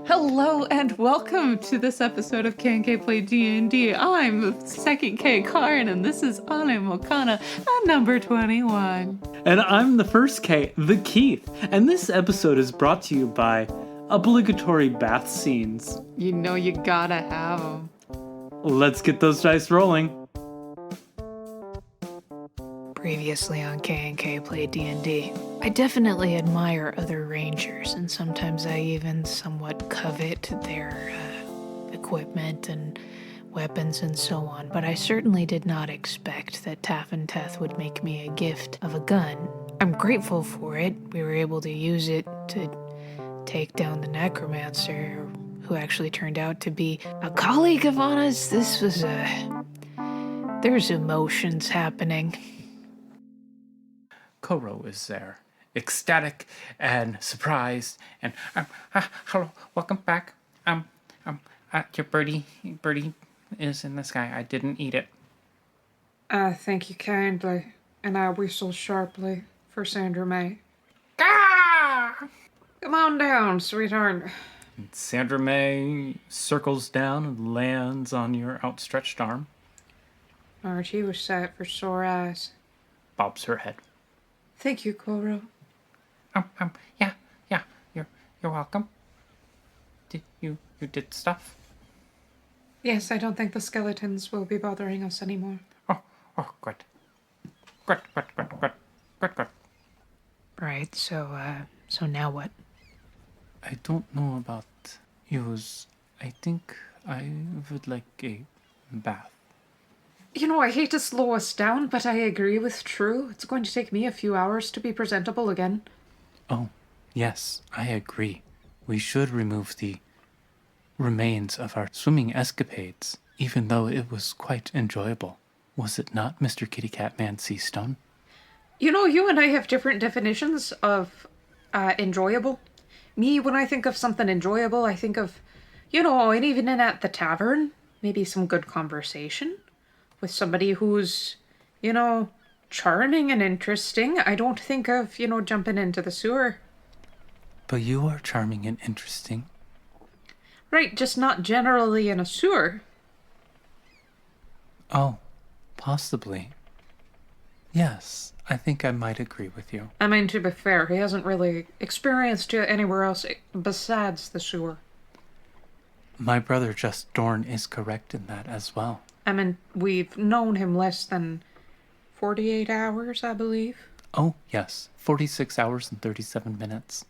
Hello and welcome to this episode of K&K Play D&D. I'm second K Karin and this is Mokana at number 21. And I'm the first K, the Keith. And this episode is brought to you by obligatory bath scenes. You know you gotta have them. Let's get those dice rolling. Previously on K&K Play D&D, I definitely admire other rangers, and sometimes I even somewhat covet their equipment and weapons and so on, but I certainly did not expect that Taff and Teth would make me a gift of a gun. I'm grateful for it. We were able to use it to take down the necromancer, who actually turned out to be a colleague of Anna's. There's emotions happening. Koro is there, ecstatic and surprised, and hello, welcome back. Your birdie is in the sky. I didn't eat it. Thank you kindly, and I whistle sharply for Sandra May. Ah! Come on down, sweetheart. And Sandra May circles down and lands on your outstretched arm. Archie was set for sore eyes. Bobs her head. Thank you, Koro. Yeah. You're welcome. You did stuff? Yes, I don't think the skeletons will be bothering us anymore. Oh, good. Good. Right, so now what? I don't know about yous. I think I would like a bath. You know, I hate to slow us down, but I agree with True. It's going to take me a few hours to be presentable again. Oh, yes, I agree. We should remove the remains of our swimming escapades, even though it was quite enjoyable. Was it not, Mr. Kitty Cat Man Seastone? You know, you and I have different definitions of enjoyable. Me, when I think of something enjoyable, I think of, and even in at the tavern, maybe some good conversation with somebody who's, charming and interesting. I don't think of, jumping into the sewer. But you are charming and interesting. Right, just not generally in a sewer. Oh, possibly. Yes, I think I might agree with you. I mean, to be fair, he hasn't really experienced it anywhere else besides the sewer. My brother Just Dorn is correct in that as well. I mean, we've known him less than 48 hours, I believe. Oh, yes. 46 hours and 37 minutes.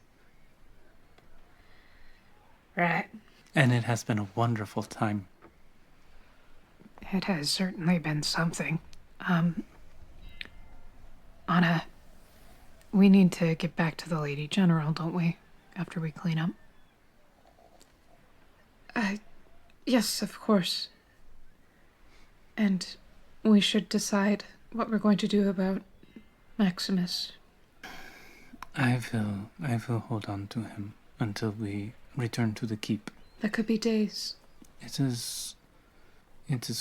Right. And it has been a wonderful time. It has certainly been something. Anna, we need to get back to the Lady General, don't we? After we clean up. Yes, of course. And we should decide what we're going to do about Maximus. I will hold on to him until we return to the keep. That could be days. It is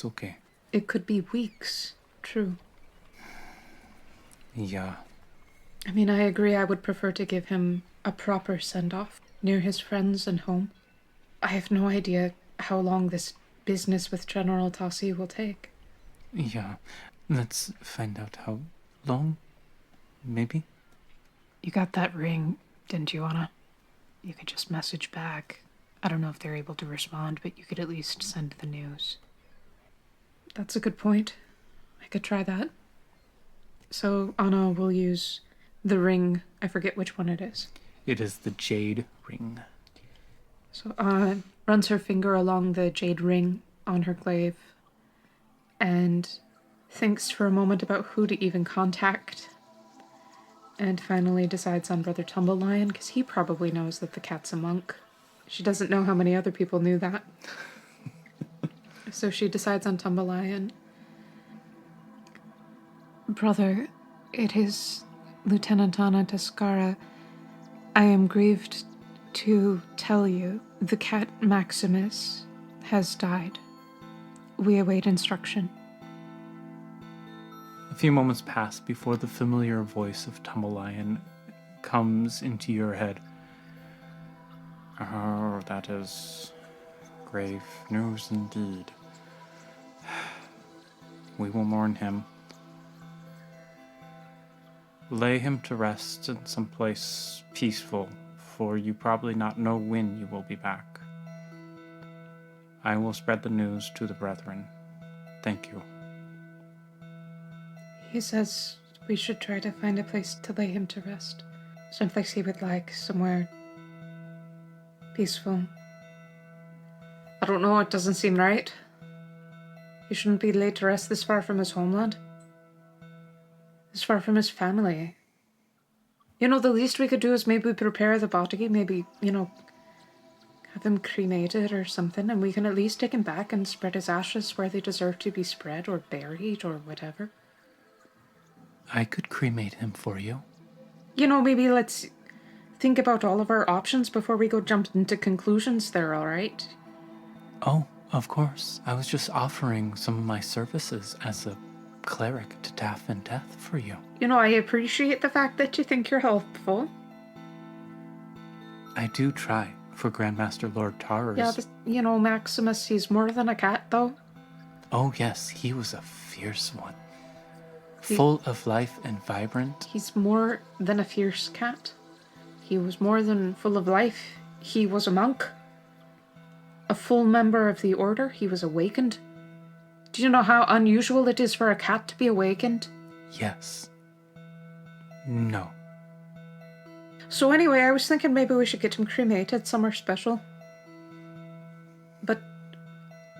okay. It could be weeks. True. Yeah. I mean, I agree. I would prefer to give him a proper send-off near his friends and home. I have no idea how long this business with General Tassi will take. Yeah. Let's find out how long, maybe? You got that ring, didn't you, Anna? You could just message back. I don't know if they're able to respond, but you could at least send the news. That's a good point. I could try that. So Anna will use the ring. I forget which one it is. It is the jade ring. So Anna runs her finger along the jade ring on her glaive and thinks for a moment about who to even contact, and finally decides on Brother Tumblelion, because he probably knows that the cat's a monk. She doesn't know how many other people knew that. So she decides on Tumblelion. Brother, it is Lieutenant Anna Tascara. I am grieved to tell you the cat Maximus has died. We await instruction. A few moments pass before the familiar voice of Tumblelion comes into your head. Oh, that is grave news indeed. We will mourn him. Lay him to rest in some place peaceful, for you probably not know when you will be back. I will spread the news to the brethren. Thank you. He says we should try to find a place to lay him to rest. Someplace he would like, somewhere peaceful. I don't know, it doesn't seem right. He shouldn't be laid to rest this far from his homeland. This far from his family. You know, the least we could do is maybe prepare the body, maybe, have him cremated or something, and we can at least take him back and spread his ashes where they deserve to be spread, or buried, or whatever. I could cremate him for you. Maybe let's think about all of our options before we go jump into conclusions there, alright? Oh, of course. I was just offering some of my services as a cleric to Taff and Death for you. I appreciate the fact that you think you're helpful. I do try for Grandmaster Lord Tarur's. Yeah, but, Maximus, he's more than a cat, though. Oh yes, he was a fierce one. Full of life and vibrant. He's more than a fierce cat. He was more than full of life. He was a monk. A full member of the order. He was awakened. Do you know how unusual it is for a cat to be awakened? Yes. No. So anyway, I was thinking maybe we should get him cremated somewhere special. But,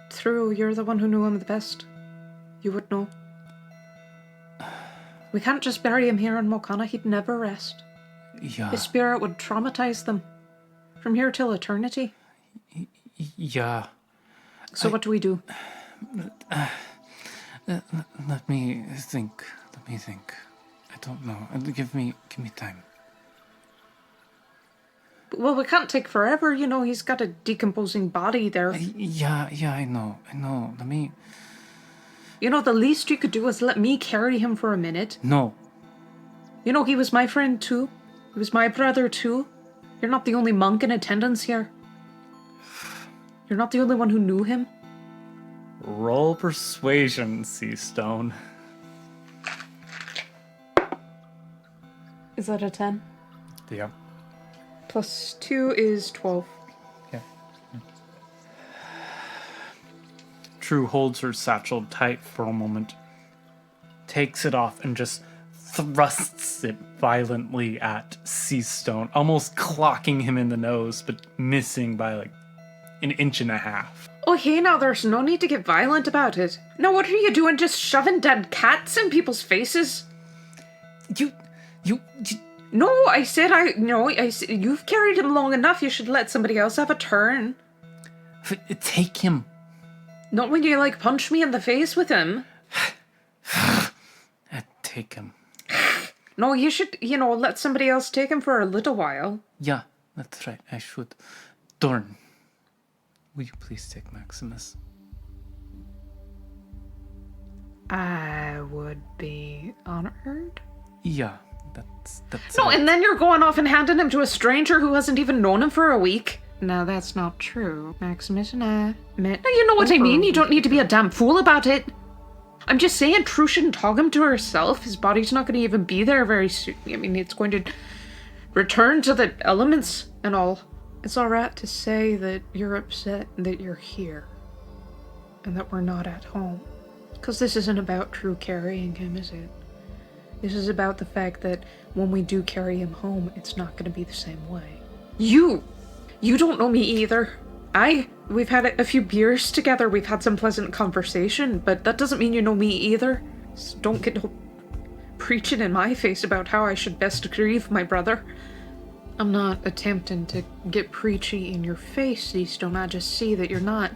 Tarur, you're the one who knew him the best. You would know. We can't just bury him here in Mokana. He'd never rest. Yeah. His spirit would traumatize them. From here till eternity. Yeah. So what do we do? Let me think. I don't know. Give me time. Well, we can't take forever. He's got a decomposing body there. Yeah, I know. Let me... The least you could do is let me carry him for a minute. No. He was my friend too. He was my brother too. You're not the only monk in attendance here. You're not the only one who knew him. Roll persuasion, Seastone. Is that a 10? Yeah. Plus 2 is 12. Yeah. True holds her satchel tight for a moment, takes it off, and just thrusts it violently at Seastone, almost clocking him in the nose, but missing by like an inch and a half. Oh, hey, now there's no need to get violent about it. Now, what are you doing, just shoving dead cats in people's faces? No, I said you've carried him long enough. You should let somebody else have a turn. Take him. Not when you, punch me in the face with him. Take him. No, you should, let somebody else take him for a little while. Yeah, that's right. I should. Dorn, will you please take Maximus? I would be honored. Yeah, that's No, and then you're going off and handing him to a stranger who hasn't even known him for a week. No, that's not true. Maximus and I met. Now, you know what I mean. You don't need to be a damn fool about it. I'm just saying, True shouldn't hog him to herself. His body's not going to even be there very soon. I mean, it's going to return to the elements and all. It's alright to say that you're upset that you're here. And that we're not at home. Because this isn't about True carrying him, is it? This is about the fact that when we do carry him home, it's not going to be the same way. You don't know me either. We've had a few beers together, we've had some pleasant conversation, but that doesn't mean you know me either. So don't get preaching in my face about how I should best grieve my brother. I'm not attempting to get preachy in your face, Seastone. I just see that you're not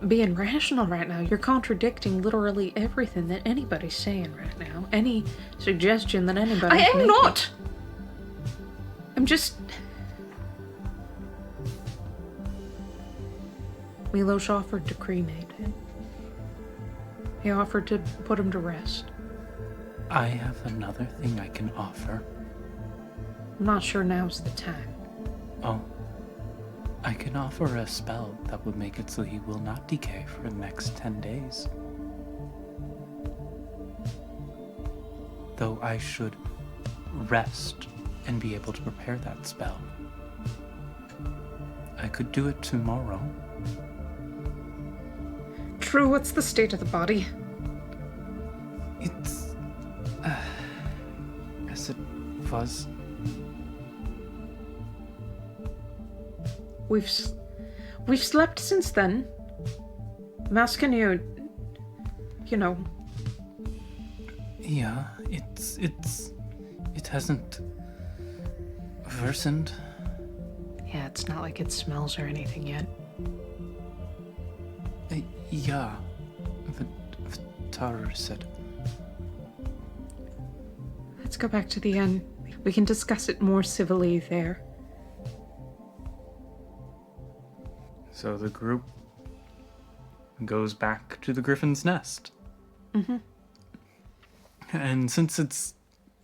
being rational right now. You're contradicting literally everything that anybody's saying right now. Any suggestion that anybody's I am making. not! I'm just... Milos offered to cremate him. He offered to put him to rest. I have another thing I can offer. I'm not sure now's the time. Oh. I can offer a spell that would make it so he will not decay for the next 10 days. Though I should rest and be able to prepare that spell. I could do it tomorrow. True, what's the state of the body? It's... as it was. We've slept since then. I'm asking you, Yeah, it hasn't worsened. Yeah, it's not like it smells or anything yet. Yeah, the Tarur said. Let's go back to the inn. We can discuss it more civilly there. So the group goes back to the Griffin's Nest. Mm-hmm. And since it's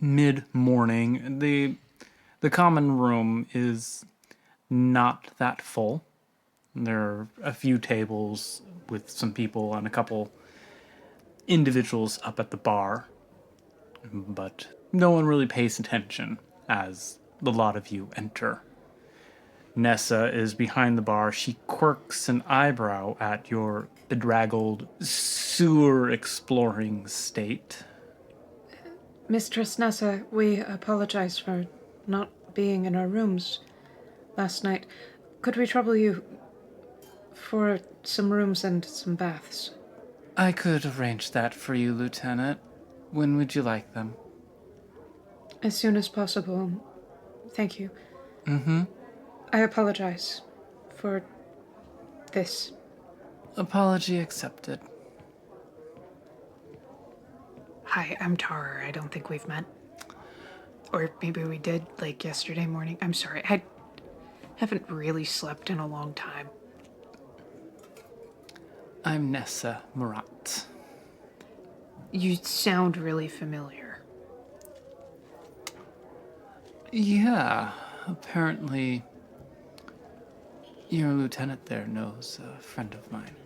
mid-morning, the common room is not that full. There are a few tables with some people and a couple individuals up at the bar. But no one really pays attention as the lot of you enter. Nessa is behind the bar. She quirks an eyebrow at your bedraggled, sewer-exploring state. Mistress Nessa, we apologize for not being in our rooms last night. Could we trouble you for some rooms and some baths? I could arrange that for you, Lieutenant. When would you like them? As soon as possible. Thank you. Mm-hmm. I apologize for this. Apology accepted. Hi, I'm Tarur. I don't think we've met. Or maybe we did, like yesterday morning. I'm sorry. I haven't really slept in a long time. I'm Nessa Murat. You sound really familiar. Yeah, apparently your lieutenant there knows a friend of mine.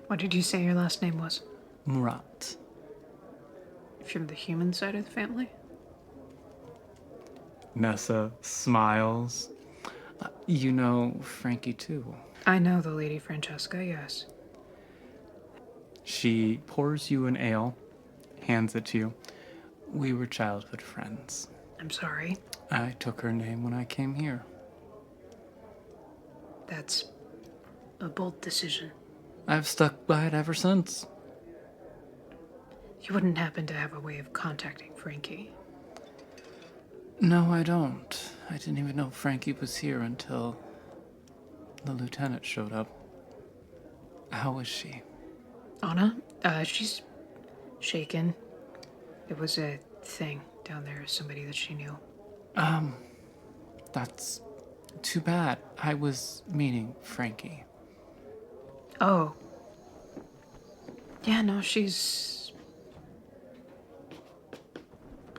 What did you say your last name was? Murat. From the human side of the family? Nessa smiles. You know Frankie too. I know the Lady Francesca, yes. She pours you an ale, hands it to you. We were childhood friends. I'm sorry. I took her name when I came here. That's a bold decision. I've stuck by it ever since. You wouldn't happen to have a way of contacting Frankie? No, I don't. I didn't even know Frankie was here until the lieutenant showed up. How is she? Anna? She's shaken. It was a thing down there, somebody that she knew. That's too bad. I was meaning Frankie. Oh. Yeah, no, she's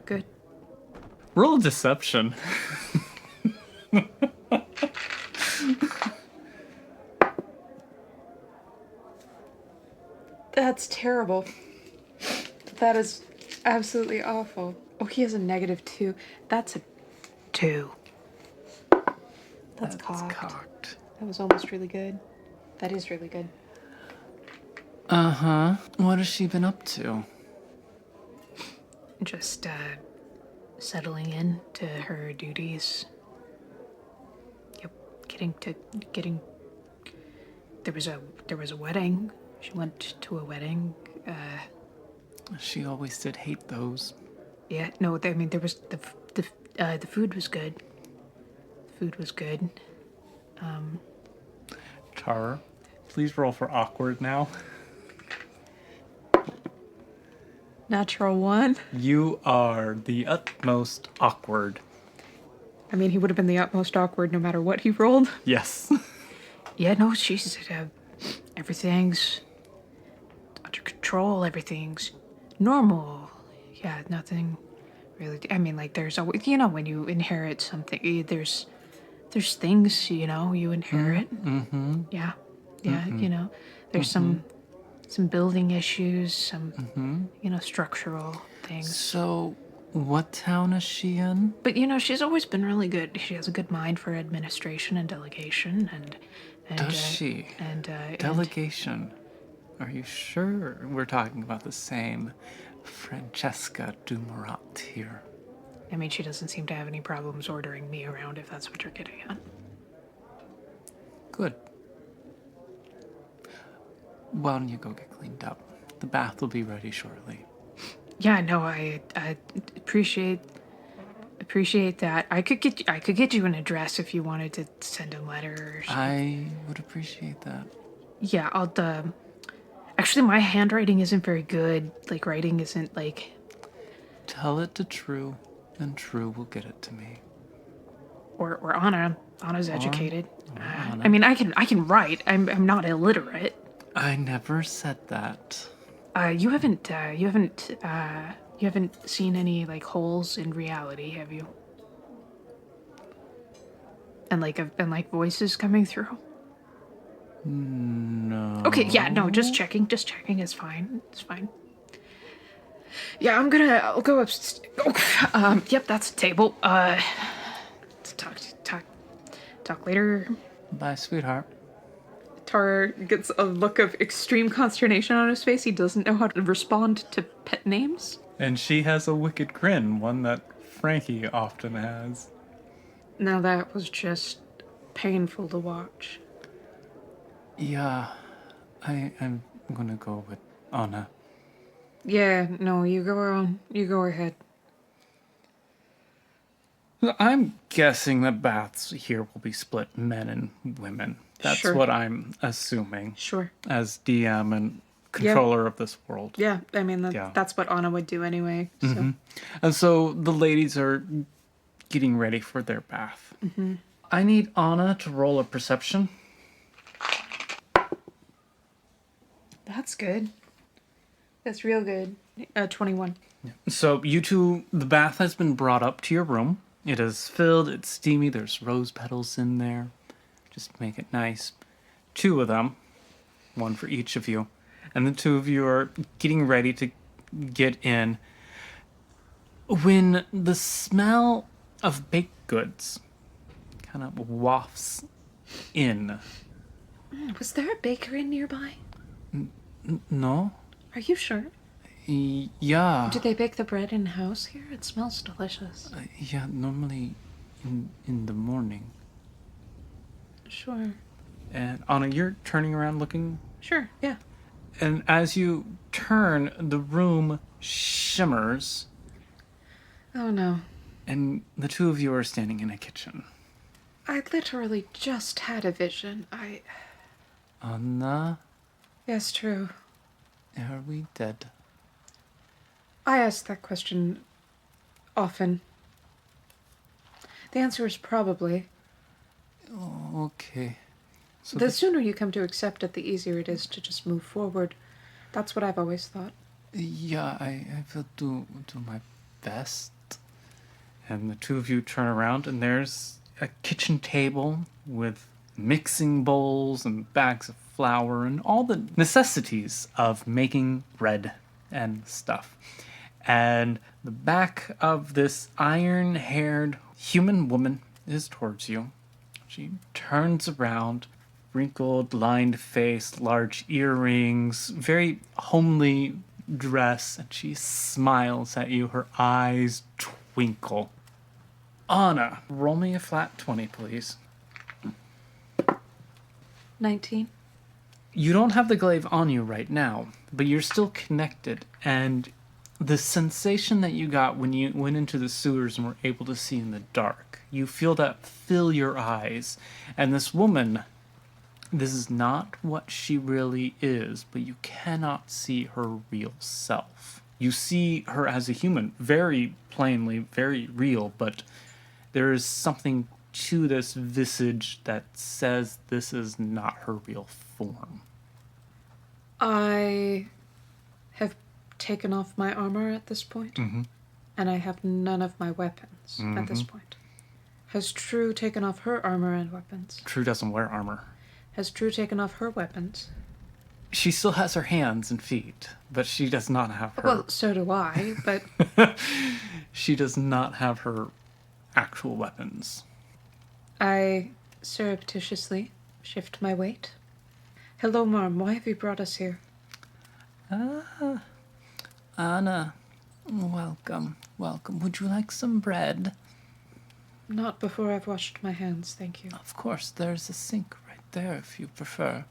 good. Roll deception. That's terrible. That is absolutely awful. Oh, he has a -2. That's a 2. That's cocked. That was almost really good. That is really good. Uh-huh. What has she been up to? Just, settling in to her duties. Yep, getting. There was a wedding. She went to a wedding. She always did hate those. Yeah, no, I mean there was the food was good. The food was good. Tarur, please roll for awkward now. Natural 1. You are the utmost awkward. I mean, he would have been the utmost awkward no matter what he rolled. Yes. Yeah, no, she's everything's under control. Everything's normal. Yeah, nothing really. I mean, like there's always, when you inherit something, there's there's things, you inherit. Mm-hmm. Yeah. Yeah, there's some building issues, some, structural things. So, what town is she in? But, she's always been really good. She has a good mind for administration and delegation and Does she? And Delegation. Are you sure we're talking about the same Francesca Dumorat here? I mean, she doesn't seem to have any problems ordering me around, if that's what you're getting at. Good. Why don't you go get cleaned up? The bath will be ready shortly. Yeah, no, I appreciate that. I could get you an address if you wanted to send a letter or something. I would appreciate that. Yeah, I'll actually my handwriting isn't very good. Like writing isn't like Tell it to True, and True will get it to me. or Anna. Anna's educated. Anna. I mean, I can write. I'm not illiterate. I never said that. You haven't seen any like holes in reality, have you? And like voices coming through. No. Okay, yeah, no, just checking. Just checking is fine. It's fine. Yeah, I'll go upstairs. Oh, yep, that's a table. Talk later. Bye, sweetheart. Tarur gets a look of extreme consternation on his face. He doesn't know how to respond to pet names. And she has a wicked grin, one that Frankie often has. Now that was just painful to watch. Yeah, I'm gonna go with Anna. Yeah, no, you go on. You go ahead. I'm guessing the baths here will be split men and women. That's Sure. what I'm assuming Sure. as DM and controller of this world. Yeah, I mean, Yeah. that's what Anna would do anyway. So. And so the ladies are getting ready for their bath. I need Anna to roll a perception. That's good. That's real good. 21. So you two, the bath has been brought up to your room. It is filled, it's steamy, there's rose petals in there. Just make it nice. 2 of them, one for each of you. And the 2 of you are getting ready to get in. When the smell of baked goods kind of wafts in. Was there a bakery nearby? No? Are you sure? Yeah. Do they bake the bread in house here? It smells delicious. Yeah, normally in the morning. Sure. And Anna, you're turning around looking. Sure, yeah. And as you turn, the room shimmers, Oh no. and the 2 of you are standing in a kitchen. I literally just had a vision. Anna, Yes, true. are we dead? I ask that question often. The answer is probably. Okay. So The sooner you come to accept it, the easier it is to just move forward. That's what I've always thought. yeah, I will do my best. And the 2 of you turn around, and there's a kitchen table with mixing bowls and bags of flour and all the necessities of making bread and stuff. And the back of this iron-haired human woman is towards you. She turns around, wrinkled, lined face, large earrings, very homely dress, and she smiles at you. Her eyes twinkle. Anna, roll me a flat 20, please. 19. You don't have the glaive on you right now, but you're still connected, and the sensation that you got when you went into the sewers and were able to see in the dark, you feel that fill your eyes. And this woman, this is not what she really is, but you cannot see her real self. You see her as a human, very plainly, very real, but there is something to this visage that says this is not her real form. I have taken off my armor at this point, and I have none of my weapons at this point. Has True taken off her armor and weapons? True doesn't wear armor. Has True taken off her weapons? She still has her hands and feet, but she does not have her... Well, so do I, but... She does not have her actual weapons. I surreptitiously shift my weight. Hello, Marm. Why have you brought us here? Anna, welcome, welcome. Would you like some bread? Not before I've washed my hands, thank you. Of course, there's a sink right there if you prefer.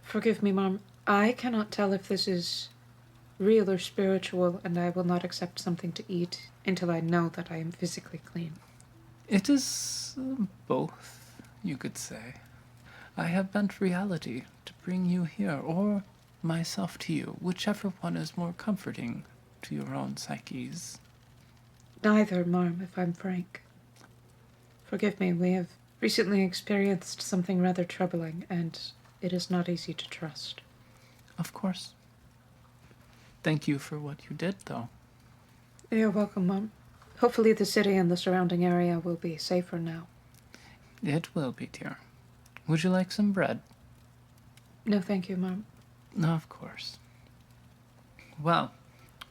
Forgive me, Marm. I cannot tell if this is real or spiritual, and I will not accept something to eat until I know that I am physically clean. It is both, you could say. I have bent reality to bring you here, or myself to you, whichever one is more comforting to your own psyches. Neither, Marm, if I'm frank. Forgive me, we have recently experienced something rather troubling, and it is not easy to trust. Of course. Thank you for what you did, though. You're welcome, Marm. Hopefully the city and the surrounding area will be safer now. It will be, dear. Would you like some bread? No, thank you, Marm. No, of course. Well,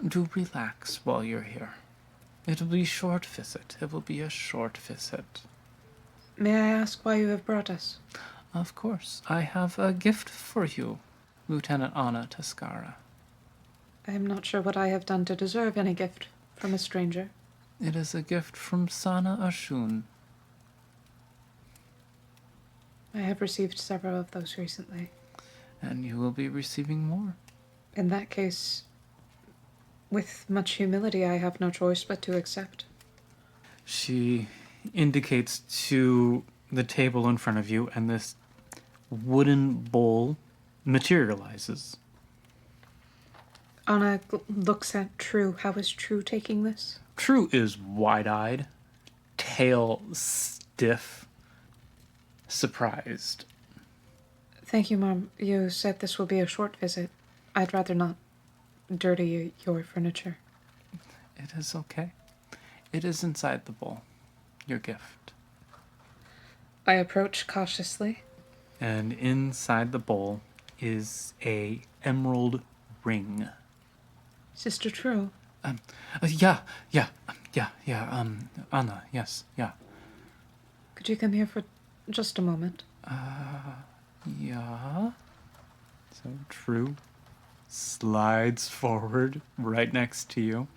do relax while you're here. It'll be a short visit. It will be a short visit. May I ask why you have brought us? Of course. I have a gift for you, Lieutenant Anna Tascara. I am not sure what I have done to deserve any gift from a stranger. It is a gift from Sana Ashun. I have received several of those recently. And you will be receiving more. In that case, with much humility, I have no choice but to accept. She indicates to the table in front of you, and this wooden bowl materializes. Anna looks at True. How is True taking this? True is wide-eyed, tail stiff, surprised. Thank you, Mom. You said this will be a short visit. I'd rather not dirty your furniture. It is okay. It is inside the bowl. Your gift. I approach cautiously. And inside the bowl is a emerald ring. Sister True. Yeah, Anna, yes, yeah. Could you come here for just a moment? Yeah. So True slides forward right next to you.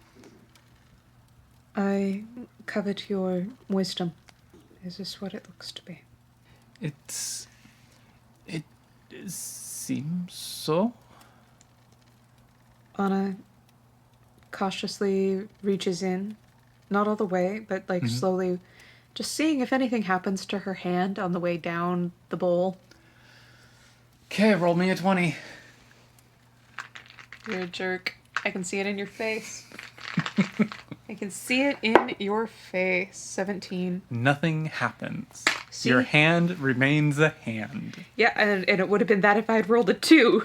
I covet your wisdom. Is this what it looks to be? It seems so. Anna cautiously reaches in. Not all the way, but slowly, just seeing if anything happens to her hand on the way down the bowl. Okay, roll me a 20. You're a jerk. I can see it in your face. I can see it in your face. 17. Nothing happens. See? Your hand remains a hand. Yeah, and it would have been that if I had rolled a 2.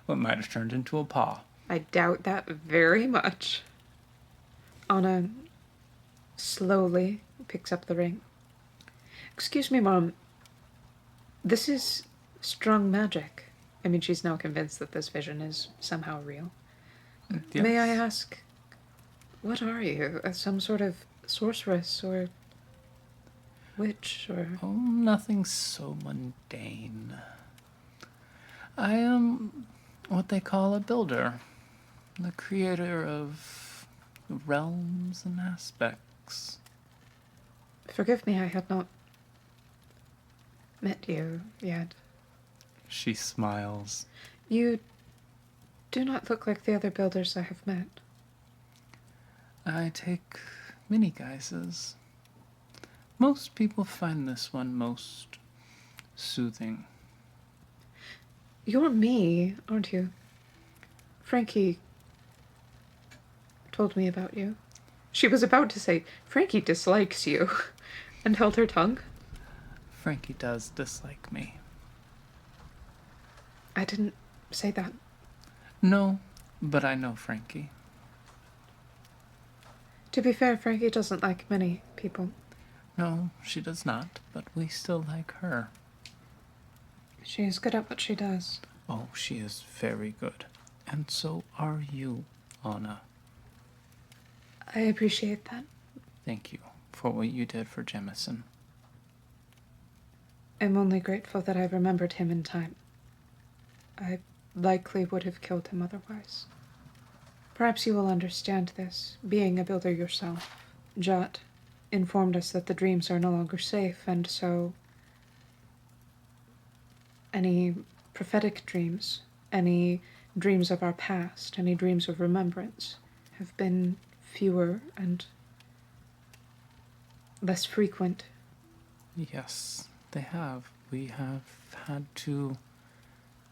Well, it might have turned into a paw. I doubt that very much. Anna slowly picks up the ring. Excuse me, Mom. This is strong magic. I mean, she's now convinced that this vision is somehow real. Yes. May I ask, what are you? Some sort of sorceress or witch or... Oh, nothing so mundane. I am what they call a builder. The creator of realms and aspects. Forgive me, I had not met you yet. She smiles. You do not look like the other builders I have met. I take many guises. Most people find this one most soothing. You're me, aren't you? Frankie told me about you. She was about to say, Frankie dislikes you, and held her tongue. Frankie does dislike me. I didn't say that. No, but I know Frankie. To be fair, Frankie doesn't like many people. No, she does not, but we still like her. She is good at what she does. Oh, she is very good. And so are you, Anna. I appreciate that. Thank you for what you did for Jemison. I'm only grateful that I remembered him in time. I likely would have killed him otherwise. Perhaps you will understand this, being a builder yourself. Jot informed us that the dreams are no longer safe, and so any prophetic dreams, any dreams of our past, any dreams of remembrance have been fewer and less frequent. Yes, they have. We have had to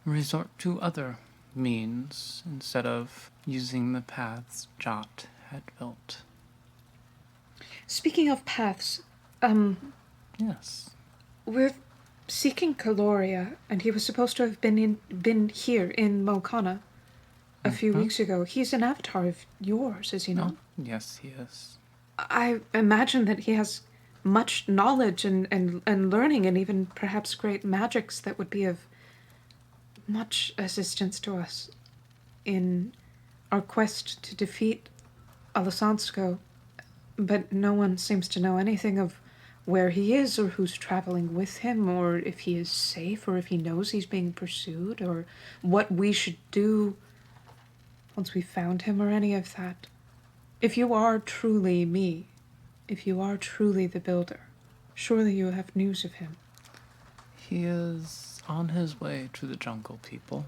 resort to other means instead of using the paths Jot had built. Speaking of paths, Yes. we're seeking Caloria, and he was supposed to have been here in Mokana a few weeks ago. He's an avatar of yours, is he not? Oh, yes, he is. I imagine that he has much knowledge and learning, and even perhaps great magics that would be of much assistance to us in our quest to defeat Alessandro. But no one seems to know anything of where he is, or who's traveling with him, or if he is safe, or if he knows he's being pursued, or what we should do once we found him, or any of that. If you are truly me, if you are truly the builder, surely you have news of him. He is on his way to the jungle people,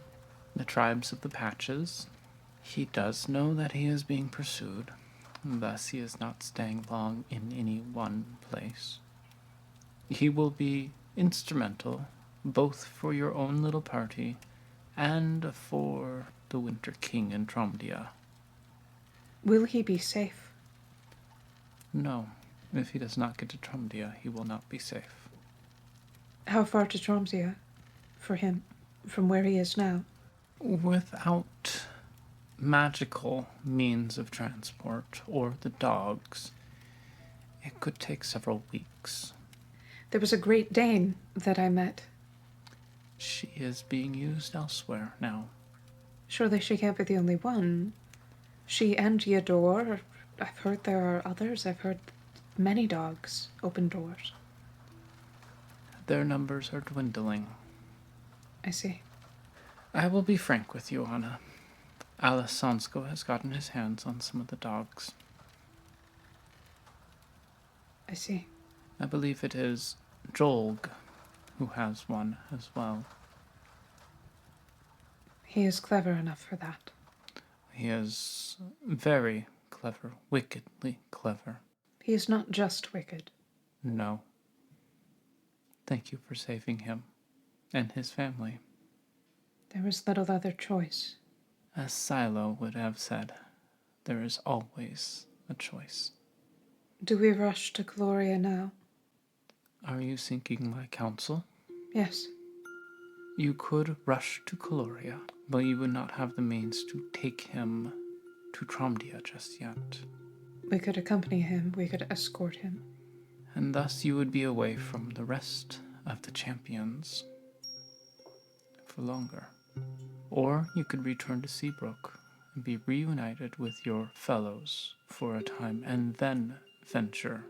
the tribes of the Patches. He does know that he is being pursued, and thus he is not staying long in any one place. He will be instrumental, both for your own little party and for the Winter King in Tromdia. Will he be safe? No, if he does not get to Tromdia, he will not be safe. How far to Tromsia for him, from where he is now? Without magical means of transport or the dogs, it could take several weeks. There was a Great Dane that I met. She is being used elsewhere now. Surely she can't be the only one. She and Yador. I've heard there are others. I've heard many dogs open doors. Their numbers are dwindling. I see. I will be frank with you, Anna. Alessandro has gotten his hands on some of the dogs. I see. I believe it is Jolg who has one as well. He is clever enough for that. He is very clever, wickedly clever. He is not just wicked. No. Thank you for saving him and his family. There was little other choice. As Silo would have said, there is always a choice. Do we rush to Gloria now? Are you seeking my counsel? Yes. You could rush to Caloria, but you would not have the means to take him to Tromdia just yet. We could accompany him. We could escort him. And thus you would be away from the rest of the champions for longer. Or you could return to Seabrook and be reunited with your fellows for a time, and then venture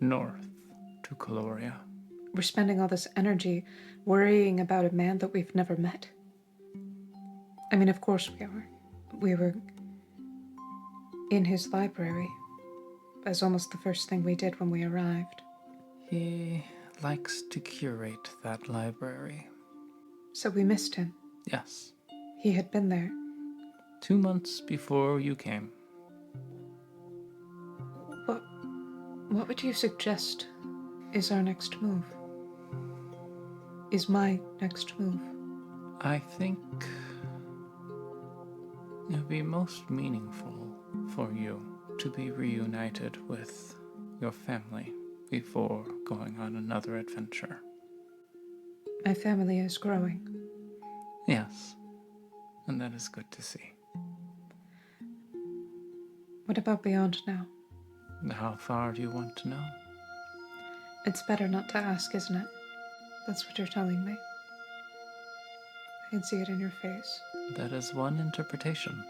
north to Caloria. We're spending all this energy worrying about a man that we've never met. I mean, of course we are. We were in his library. As almost the first thing we did when we arrived. He likes to curate that library. So we missed him. Yes. He had been there. 2 months before you came. What would you suggest is our next move? Is my next move? I think it would be most meaningful for you to be reunited with your family before going on another adventure. My family is growing. Yes, and that is good to see. What about beyond now? How far do you want to know? It's better not to ask, isn't it? That's what you're telling me. I can see it in your face. That is one interpretation.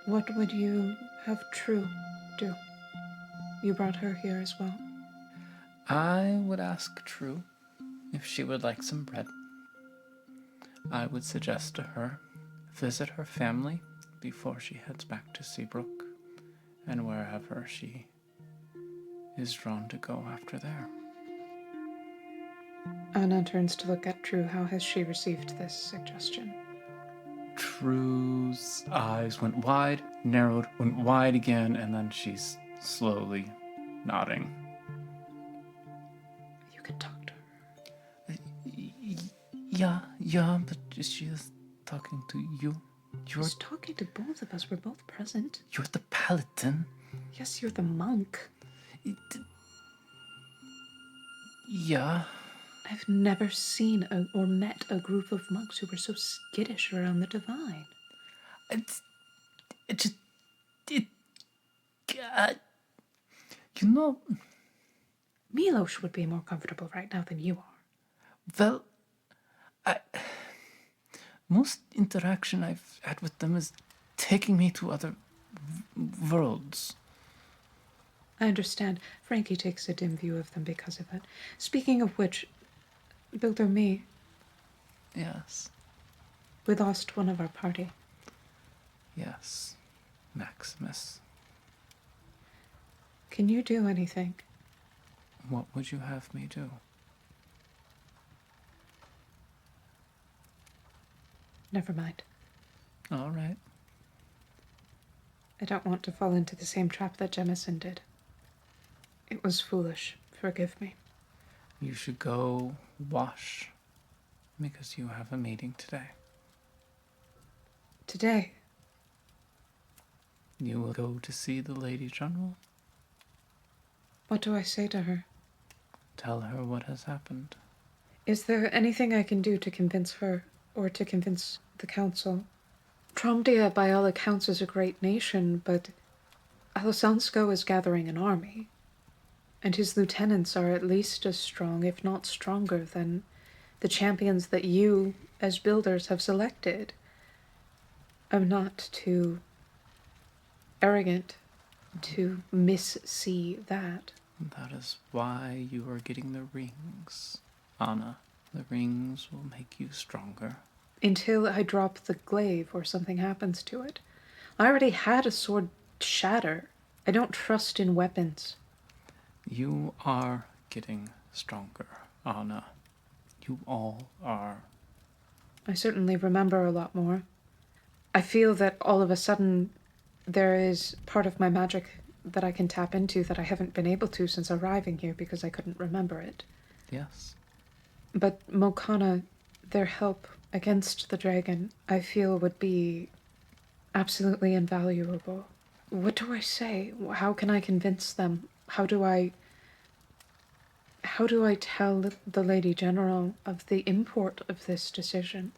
What would you have True do? You brought her here as well. I would ask True if she would like some bread. I would suggest to her visit her family before she heads back to Seabrook, and wherever she is drawn to go after there. Anna turns to look at True. How has she received this suggestion? True's eyes went wide, narrowed, went wide again, and then she's slowly nodding. You could talk to her. Yeah, but she is talking to you. She's talking to both of us. We're both present. You're the paladin. Yes, you're the monk. Yeah. I've never seen or met a group of monks who were so skittish around the divine. You know, Milos would be more comfortable right now than you are. well, most interaction I've had with them is taking me to other worlds. I understand. Frankie takes a dim view of them because of it. Speaking of which, Builder me, Yes, we lost one of our party. yes, Maximus. Can you do anything? What would you have me do? Never mind. All right. I don't want to fall into the same trap that Jemison did. It was foolish. Forgive me. You should go wash because you have a meeting today. Today, You will go to see the Lady General. what do I say to her? Tell her what has happened. Is there anything I can do to convince her, or to convince the council? Tromdia, by all accounts, is a great nation, but Alessandro is gathering an army, and his lieutenants are at least as strong, if not stronger, than the champions that you, as builders, have selected. I'm not too arrogant to missee that. That is why you are getting the rings, Anna. The rings will make you stronger. Until I drop the glaive or something happens to it. I already had a sword shatter. I don't trust in weapons. You are getting stronger, Anna. You all are. I certainly remember a lot more. I feel that all of a sudden there is part of my magic that I can tap into that I haven't been able to since arriving here because I couldn't remember it. Yes. But Mokana, their help against the dragon, I feel would be absolutely invaluable. What do I say? How can I convince them? How do I tell the Lady General of the import of this decision?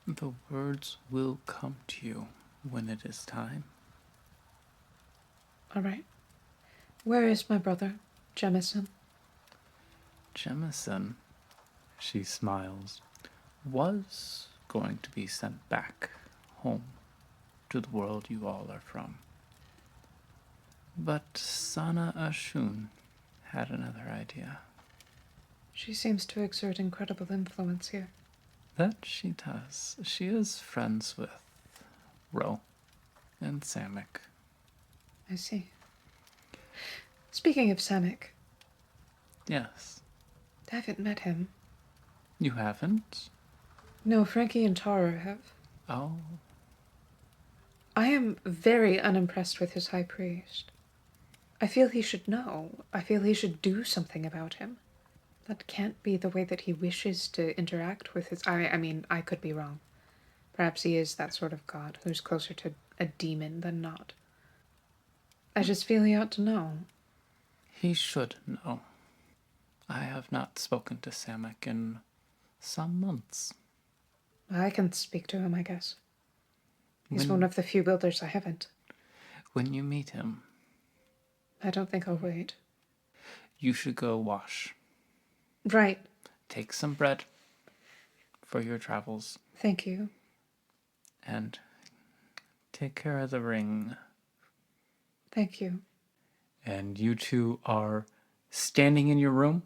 The words will come to you when it is time. All right. Where is my brother, Jemison? Jemison, she smiles, was going to be sent back home to the world you all are from. But Sana Ashun had another idea. She seems to exert incredible influence here. That she does. She is friends with Ro and Samekh. I see. Speaking of Samekh, Yes. I haven't met him. You haven't? No, Frankie and Tarur have. Oh. I am very unimpressed with his high priest. I feel he should know. I feel he should do something about him. That can't be the way that he wishes to interact with his... I mean, I could be wrong. Perhaps he is that sort of god who's closer to a demon than not. I just feel he ought to know. He should know. I have not spoken to Samekh in some months. I can speak to him, I guess. He's When- one of the few builders I haven't. When you meet him, I don't think I'll wait. you should go wash. Right. Take some bread for your travels. Thank you. And take care of the ring. Thank you. And you two are standing in your room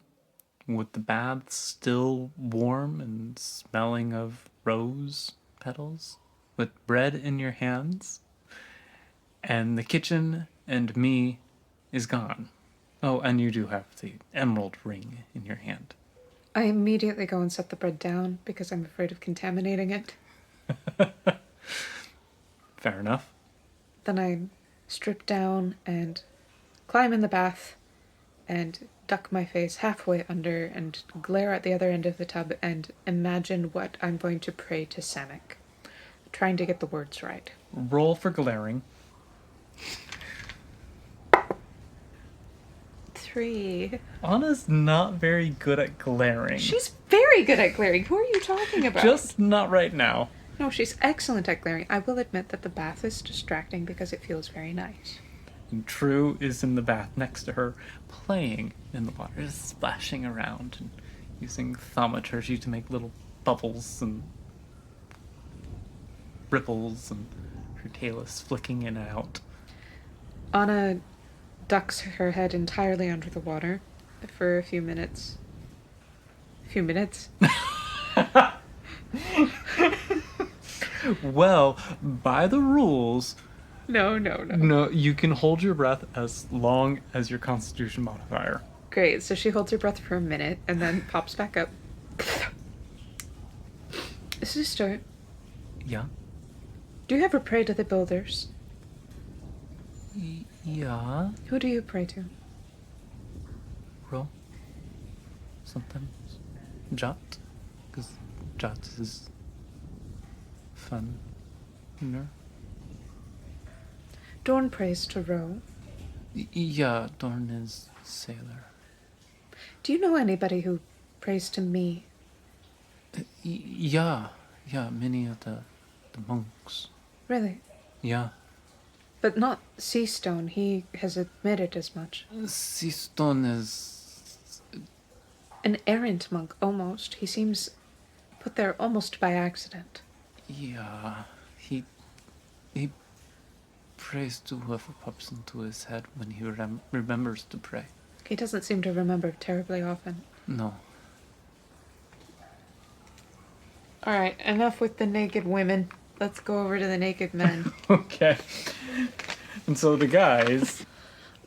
with the bath still warm and smelling of rose petals, with bread in your hands, and the kitchen and me is gone. Oh, and you do have the emerald ring in your hand. I immediately go and set the bread down because I'm afraid of contaminating it. Fair enough. Then I strip down and climb in the bath and duck my face halfway under and glare at the other end of the tub and imagine what I'm going to pray to Samekh. Trying to get the words right. Roll for glaring. 3. Anna's not very good at glaring. She's very good at glaring. Who are you talking about? Just not right now. No, she's excellent at glaring. I will admit that the bath is distracting because it feels very nice. And True is in the bath next to her, playing in the water, just splashing around and using thaumaturgy to make little bubbles and ripples, and her tail is flicking in and out. Anna ducks her head entirely under the water for a few minutes. Few minutes? Well, by the rules, No. no, you can hold your breath as long as your constitution modifier. Great, so she holds her breath for a minute and then pops back up. Sister, Yeah? do you ever pray to the builders? Yeah? Who do you pray to? Roll. Sometimes. Jot. Because Jot is fun. No? Dorn prays to Ro. Yeah, Dorn is sailor. Do you know anybody who prays to me? Yeah, many of the monks. Really? Yeah. But not Seastone. He has admitted as much. Seastone is... An errant monk, almost. He seems put there almost by accident. Yeah, he prays to whoever pops into his head when he remembers to pray. He doesn't seem to remember terribly often. No. Alright, enough with the naked women. Let's go over to the naked men. Okay. And so the guys...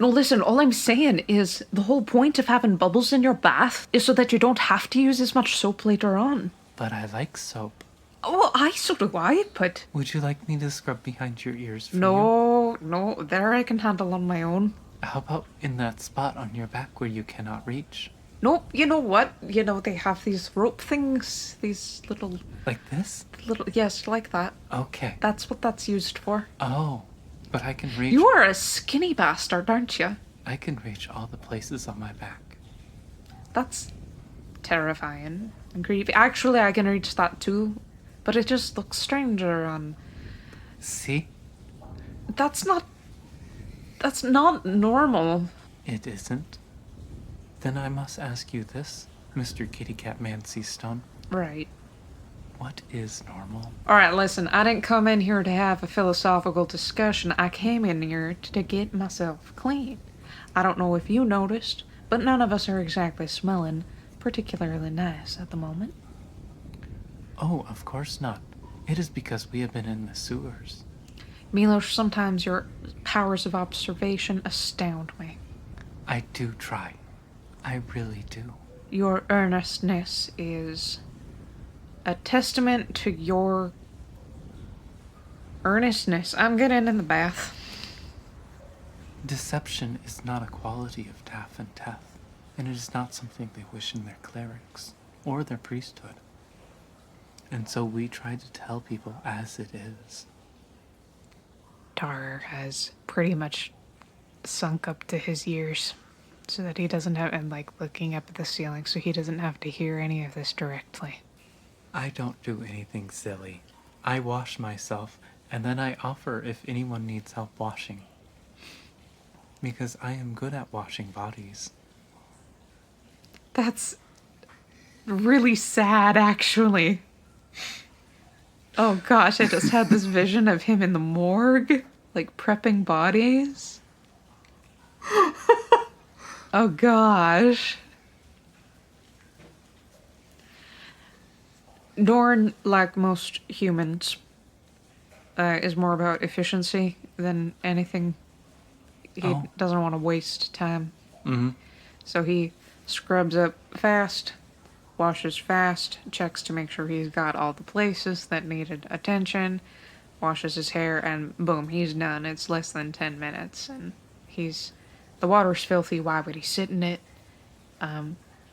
No, listen, all I'm saying is the whole point of having bubbles in your bath is so that you don't have to use as much soap later on. But I like soap. Oh, so do I, but... Would you like me to scrub behind your ears for you? No, there I can handle on my own. How about in that spot on your back where you cannot reach? No, you know what? You know, they have these rope things, these little, Like this? yes, like that. Okay. That's what that's used for. Oh, but I can reach... You are a skinny bastard, aren't you? I can reach all the places on my back. That's terrifying and creepy. Actually, I can reach that too, but it just looks stranger on... See? That's not normal. It isn't. Then I must ask you this, Mr. Kitty Cat Man Seastone. Right. What is normal? Alright, listen, I didn't come in here to have a philosophical discussion. I came in here to get myself clean. I don't know if you noticed, but none of us are exactly smelling particularly nice at the moment. Oh, of course not. It is because we have been in the sewers. Milos, sometimes your powers of observation astound me. I do try. I really do. Your earnestness is a testament to your earnestness. I'm getting in the bath. Deception is not a quality of Taff and Teth, and it is not something they wish in their clerics or their priesthood. And so we try to tell people as it is. Tarur has pretty much sunk up to his ears so that he doesn't have, and like looking up at the ceiling so he doesn't have to hear any of this directly. I don't do anything silly. I wash myself, and then I offer if anyone needs help washing. Because I am good at washing bodies. That's really sad, actually. Oh gosh, I just had this vision of him in the morgue, like prepping bodies. Oh gosh. Dorn, like most humans, is more about efficiency than anything. He doesn't want to waste time. Mm-hmm. So he scrubs up fast, washes fast, checks to make sure he's got all the places that needed attention, washes his hair, and boom, he's done. It's less than 10 minutes, and the water's filthy. Why would he sit in it?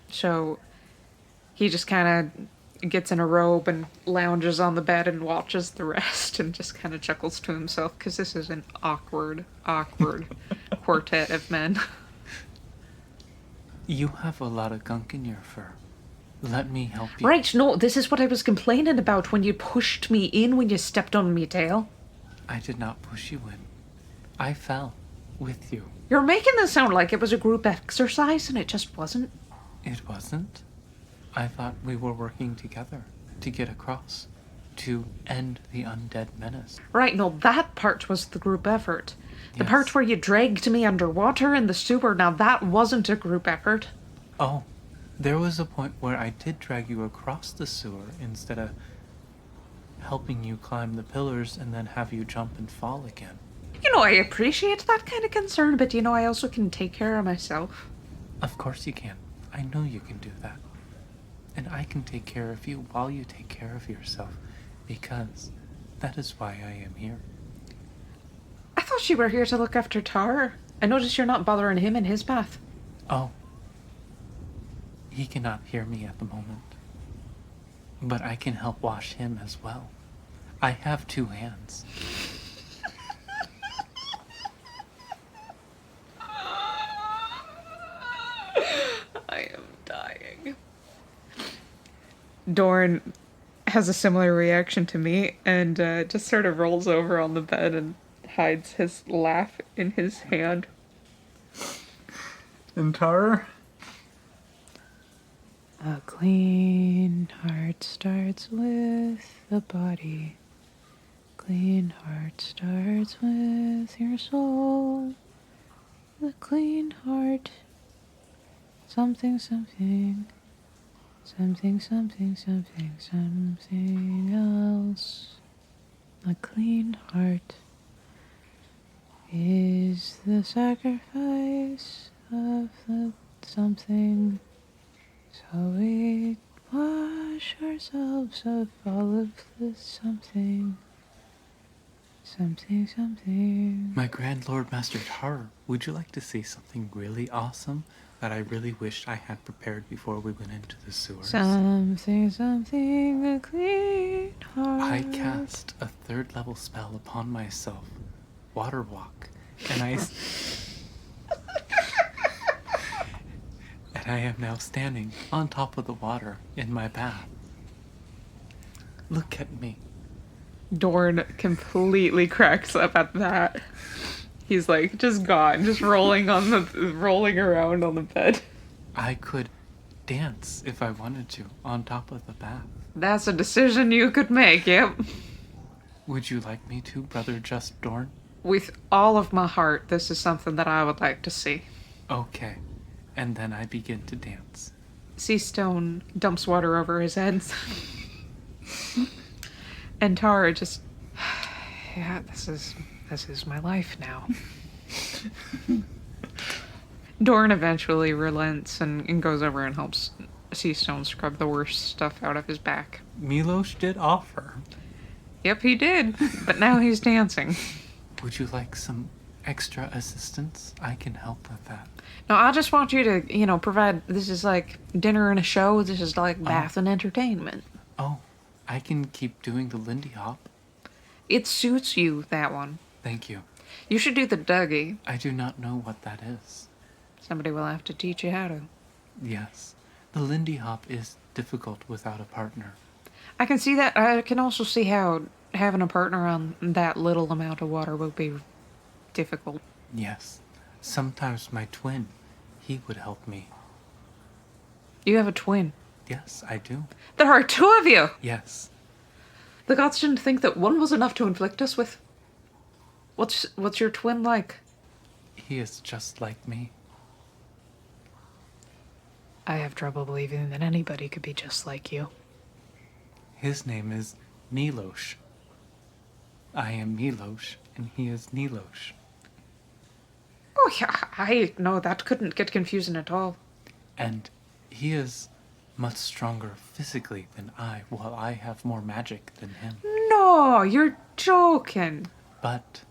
So he just kind of gets in a robe and lounges on the bed and watches the rest and just kind of chuckles to himself because this is an awkward quartet of men. You have a lot of gunk in your fur. Let me help you. Right, no, this is what I was complaining about when you pushed me in when you stepped on me tail. I did not push you in. I fell with you. You're making this sound like it was a group exercise and it just wasn't. It wasn't. I thought we were working together to get across, to end the undead menace. Right, no, that part was the group effort. The Yes. part where you dragged me underwater in the sewer, now that wasn't a group effort. Oh, there was a point where I did drag you across the sewer instead of helping you climb the pillars and then have you jump and fall again. You know, I appreciate that kind of concern, but you know, I also can take care of myself. Of course you can. I know you can do that. And I can take care of you while you take care of yourself, because that is why I am here. I thought you were here to look after Tarur. I noticed you're not bothering him in his bath. Oh. He cannot hear me at the moment. But I can help wash him as well. I have 2 hands. I am dying. Dorn has a similar reaction to me and just sort of rolls over on the bed and hides his laugh in his hand. And Tarur? A clean heart starts with the body. Clean heart starts with your soul. The clean heart. Something, something. Something, something, something, something else. A clean heart is the sacrifice of the something. So we wash ourselves of all of the something. Something, something. My Grand Lord Master Tarur, would you like to see something really awesome that I really wished I had prepared before we went into the sewers? Something, something, a clean heart. I cast a 3rd level spell upon myself, Water Walk, and I am now standing on top of the water in my bath. Look at me. Dorn completely cracks up at that. He's like just gone, just rolling around on the bed. I could dance if I wanted to on top of the bath. That's a decision you could make, yep. Would you like me to, Brother Just Dorn? With all of my heart, this is something that I would like to see. Okay. And then I begin to dance. Seastone dumps water over his head. And Tara just, yeah, this is my life now. Dorn eventually relents and goes over and helps Seastone scrub the worst stuff out of his back. Milos did offer. Yep, he did, but now he's dancing. Would you like some extra assistance? I can help with that. No, I just want you to, provide, this is like dinner and a show, this is like bath and entertainment. Oh, I can keep doing the Lindy Hop. It suits you, that one. Thank you. You should do the Dougie. I do not know what that is. Somebody will have to teach you how to. Yes, the Lindy Hop is difficult without a partner. I can see that. I can also see how having a partner on that little amount of water would be difficult. Yes, sometimes my twin, he would help me. You have a twin. Yes, I do. There are two of you! Yes. The gods didn't think that one was enough to inflict us with. What's your twin like? He is just like me. I have trouble believing that anybody could be just like you. His name is Milosh. I am Milosh, and he is Nilosh. Oh, yeah, I know that couldn't get confusing at all. And he is much stronger physically than I, while I have more magic than him. No, you're joking. But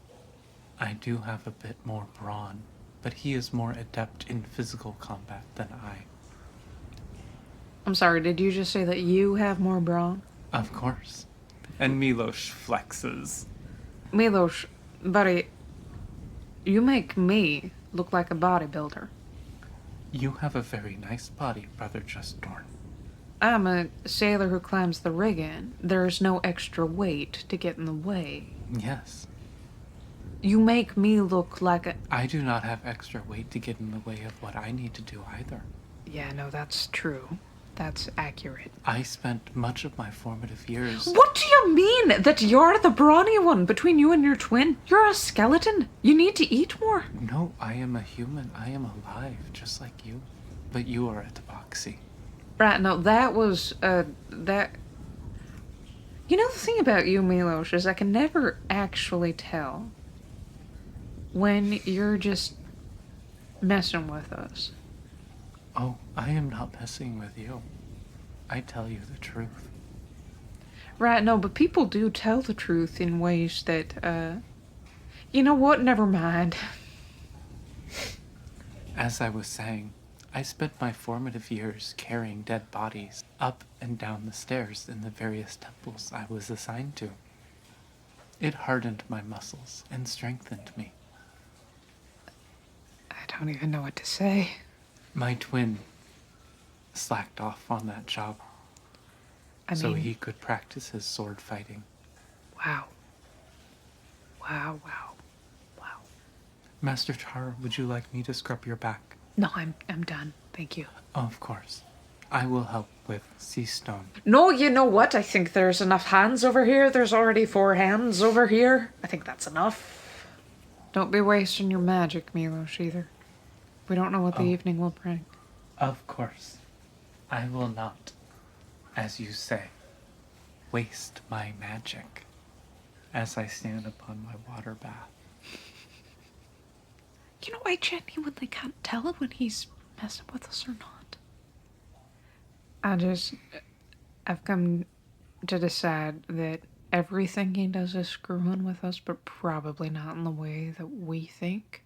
I do have a bit more brawn. But he is more adept in physical combat than I. I'm sorry, did you just say that you have more brawn? Of course. And Milosh flexes. Milos, buddy, you make me look like a bodybuilder. You have a very nice body, Brother Justdorn. I'm a sailor who climbs the rigging. There's no extra weight to get in the way. Yes. You make me look like a... I do not have extra weight to get in the way of what I need to do either. Yeah, no, that's true. That's accurate. I spent much of my formative years... What do you mean that you're the brawny one between you and your twin? You're a skeleton. You need to eat more. No, I am a human. I am alive, just like you. But you are a tabaxi. Right, no, that was, that... You know the thing about you, Milos, is I can never actually tell when you're just messing with us. Oh, I am not messing with you. I tell you the truth. Right, no, but people do tell the truth in ways that, you know what? Never mind. As I was saying, I spent my formative years carrying dead bodies up and down the stairs in the various temples I was assigned to. It hardened my muscles and strengthened me. I don't even know what to say. My twin slacked off on that job so he could practice his sword fighting. Wow. Wow, wow, wow. Master Tarur, would you like me to scrub your back? No, I'm done. Thank you. Oh, of course. I will help with sea stone. No, you know what? I think there's enough hands over here. There's already 4 hands over here. I think that's enough. Don't be wasting your magic, Milos, either. We don't know what the evening will bring. Of course. I will not, as you say, waste my magic as I stand upon my water bath. You know, I genuinely can't tell when he's messing with us or not. I've come to decide that everything he does is screwing with us, but probably not in the way that we think.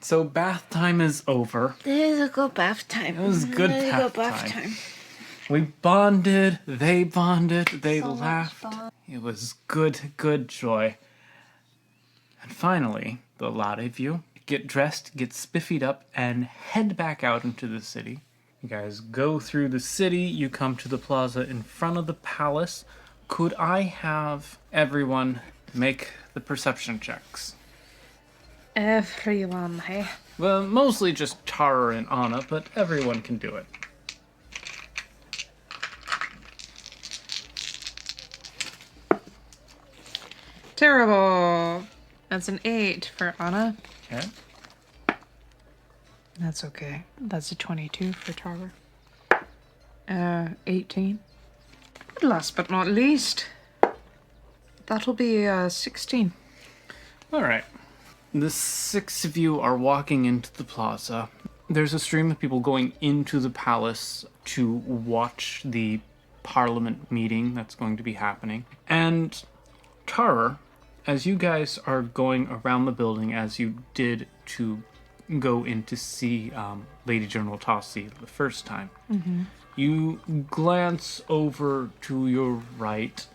So bath time is over. There's a good bath time. It was good bath time. We bonded, they laughed. It was good joy. And finally, the lot of you get dressed, get spiffied up, and head back out into the city. You guys go through the city, you come to the plaza in front of the palace. Could I have everyone make the perception checks? Everyone, hey? Well, mostly just Tarur and Anna, but everyone can do it. Terrible. That's an 8 for Anna. Okay. That's okay. That's a 22 for Tarur. 18. Last but not least, that'll be 16. All right. The 6 of you are walking into the plaza. There's a stream of people going into the palace to watch the parliament meeting that's going to be happening. And Tarur, as you guys are going around the building as you did to go in to see Lady General Tossi the first time, you glance over to your right,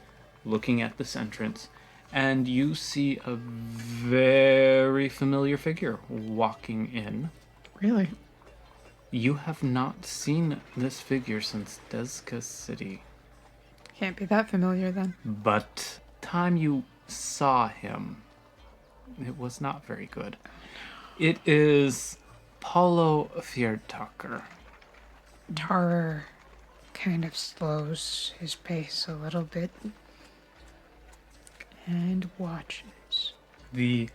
looking at this entrance, and you see a very familiar figure walking in. Really? You have not seen this figure since Dezka City, Can't be that familiar then. but time you saw him, it was not very good. It is Paulo Fiertucker. Tarur kind of slows his pace a little bit and watches. The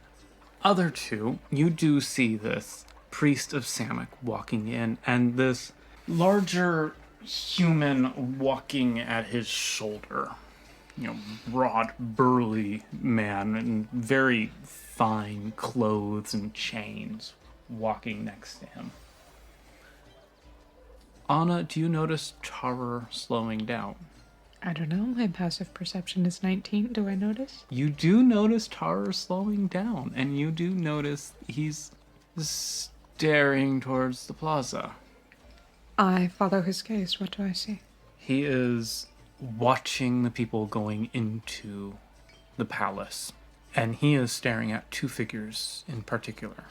other two, you do see this priest of Samekh walking in, and this larger human walking at his shoulder. Broad, burly man in very fine clothes and chains walking next to him. Anna, do you notice Tarur slowing down? I don't know, my passive perception is 19. Do I notice? You do notice Tarur slowing down, and you do notice he's staring towards the plaza. I follow his gaze. What do I see? He is watching the people going into the palace, and he is staring at two figures in particular.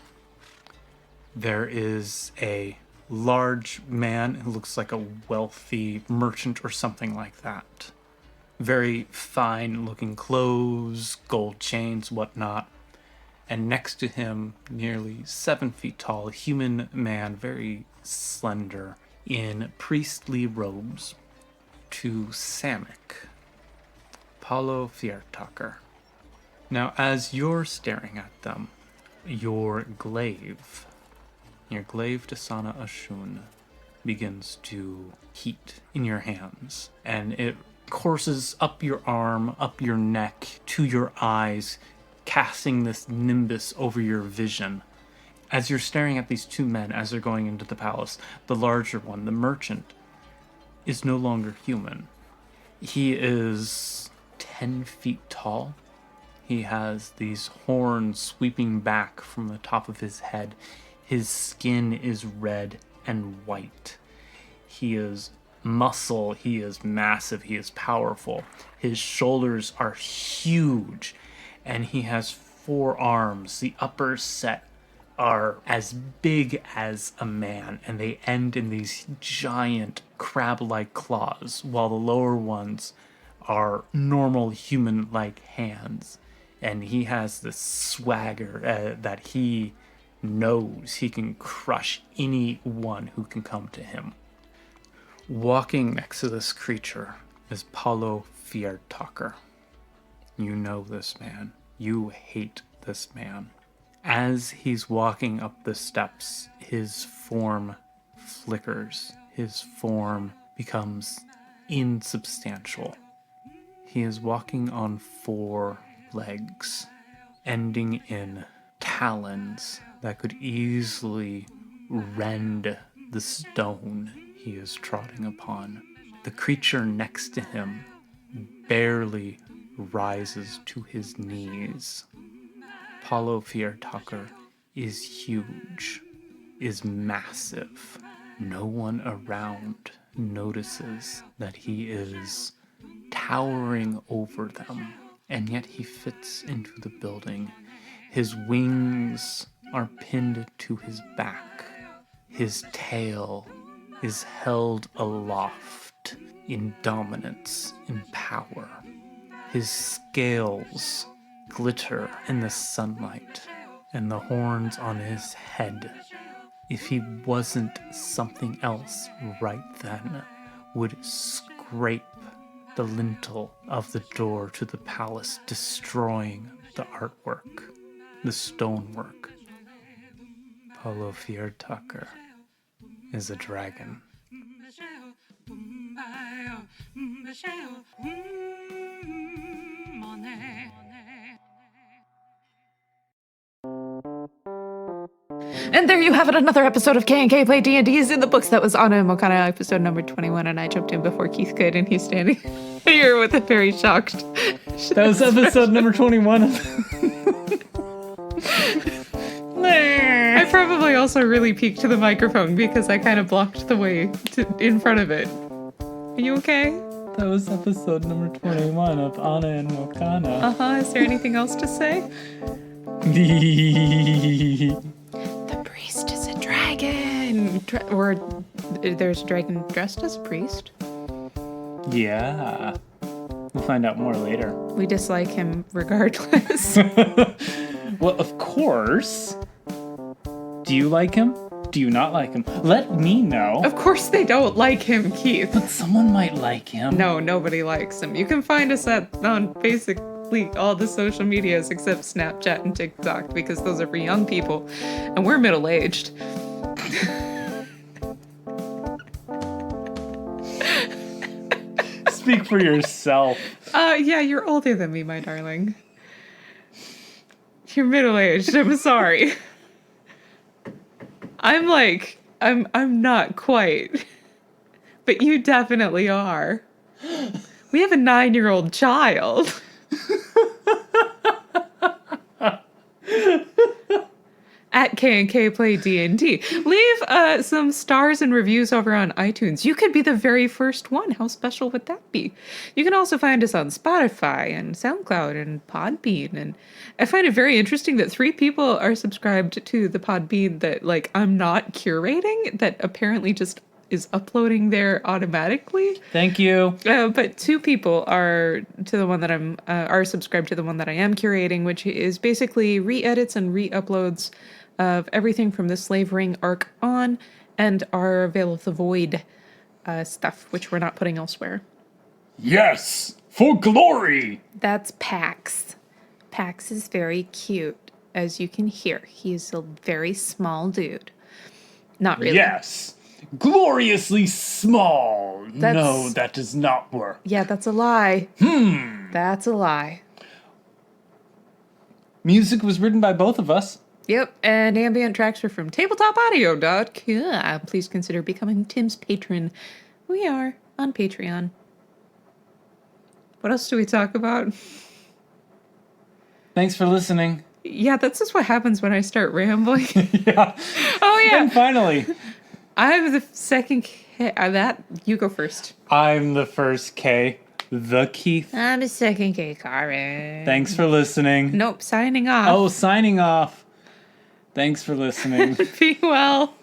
There is a large man who looks like a wealthy merchant or something like that. Very fine looking clothes, gold chains, whatnot. And next to him, nearly 7 feet tall, a human man, very slender, in priestly robes, to Samekh, Paulo Fiertaker. Now, as you're staring at them, your glaive Dasana Ashun, begins to heat in your hands, and it courses up your arm, up your neck, to your eyes, casting this nimbus over your vision. As you're staring at these two men as they're going into the palace, the larger one, the merchant, is no longer human. He is 10 feet tall. He has these horns sweeping back from the top of his head. His skin is red and white. He is muscle, he is massive, he is powerful. His shoulders are huge, and he has 4 arms. The upper set are as big as a man, and they end in these giant crab-like claws, while the lower ones are normal human-like hands. And he has this swagger that he knows he can crush anyone who can come to him. Walking next to this creature is Paulo Fiertaker. You know this man. You hate this man. As he's walking up the steps, his form flickers. His form becomes insubstantial. He is walking on 4 legs, ending in talons that could easily rend the stone he is trotting upon. The creature next to him barely rises to his knees. Paulo Fiertaker is huge, is massive. No one around notices that he is towering over them, and yet he fits into the building. His wings are pinned to his back. His tail is held aloft in dominance, in power. His scales glitter in the sunlight, and the horns on his head, if he wasn't something else right then, would scrape the lintel of the door to the palace, destroying the artwork, the stonework. Paulo Fiertaker is a dragon. And there you have it, another episode of K&K Play D&D is in the books. That was Anna and Mokana, episode number 21, and I jumped in before Keith could, and he's standing here with a very shocked... That was episode number 21. I probably also really peeked to the microphone because I kind of blocked the way in front of it. Are you okay? That was episode number 21 of Anna and Mokana. Is there anything else to say? The priest is a dragon. Or there's a dragon dressed as a priest. Yeah. We'll find out more later. We dislike him regardless. Well, of course. Do you like him? Do you not like him? Let me know. Of course they don't like him, Keith. But someone might like him. No, nobody likes him. You can find us on basically all the social medias except Snapchat and TikTok because those are for young people, and we're middle-aged. Speak for yourself. Yeah, you're older than me, my darling. You're middle-aged. I'm sorry. I'm not quite. But you definitely are. We have a 9-year-old child. At K&K Play D&D. Leave some stars and reviews over on iTunes. You could be the very first one. How special would that be? You can also find us on Spotify and SoundCloud and Podbean. And I find it very interesting that 3 people are subscribed to the Podbean that, like, I'm not curating, that apparently just is uploading there automatically. Thank you. But 2 people are to the one that are subscribed to the one that I am curating, which is basically re-edits and re-uploads of everything from the Slave Ring arc on and our Veil of the Void stuff, which we're not putting elsewhere. Yes, for glory. That's Pax. Pax is very cute, as you can hear. He's a very small dude. Not really. Yes, gloriously small. No, That's- that does not work. Yeah, that's a lie. That's a lie. Music was written by both of us. Yep, and ambient tracks are from tabletopaudio.com. Please consider becoming Tim's patron. We are on Patreon. What else do we talk about? Thanks for listening. Yeah, that's just what happens when I start rambling. Yeah. Oh, yeah. And finally, I'm the second K. That, you go first. I'm the first K, the Keith. I'm the second K, Karin. Thanks for listening. Nope, signing off. Oh, signing off. Thanks for listening. Be well.